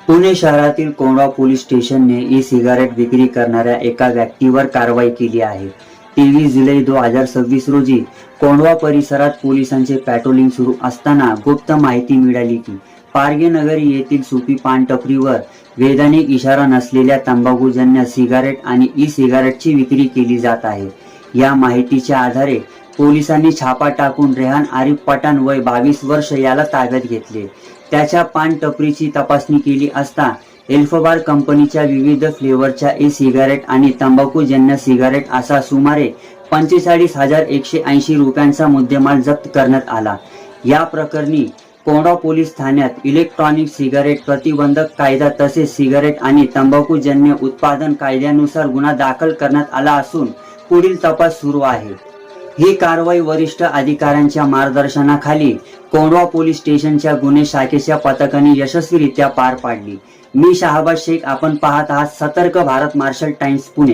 पुणे शहरातील Kondhwa police स्टेशनने e cigarette विक्री करणाऱ्या एका व्यक्तीवर कारवाई केली आहे। 23 जुलै 2026 रोजी कोंढवा परिसरात पोलिसांचे पॅट्रोलिंग सुरू असताना गुप्त माहिती मिळाली की पारगे नगरी येथील सुपी पान टपरीवर वैधानिक इशारा नसलेल्या तंबाखूजन्य सिगारेट आणि ई सिगारेटची विक्री केली जात आहे। या माहितीच्या आधारे पोलिसांनी छापा टाकून रेहान आरिफ पठाण वय 22 वर्ष याला ताब्यात घेतले। त्याच्या पान टपरीची तपासणी केली असता एल्फबार कंपनीच्या विविध फ्लेवरच्या ई सिगारेट आणि तंबाखूजन्य सिगारेट असा सुमारे 45,180 रुपयांचा मुद्देमाल जप्त करण्यात आला। या प्रकरणी कोंढवा पोलीस ठाण्यात इलेक्ट्रॉनिक सिगारेट प्रतिबंधक कायदा तसेच सिगारेट आणि तंबाखूजन्य उत्पादन कायद्यानुसार गुन्हा दाखल करण्यात आला असून पुढील तपास सुरू आहे। ही कारवाई वरिष्ठ अधिकाऱ्यांच्या मार्गदर्शनाखाली कोंढवा पोलीस स्टेशनच्या गुन्हे शाखेच्या पथकाने यशस्वीरित्या पार पाडली। मी शाहबाज शेख, आपण पाहत आहात सतर्क भारत मार्शल टाइम्स पुणे।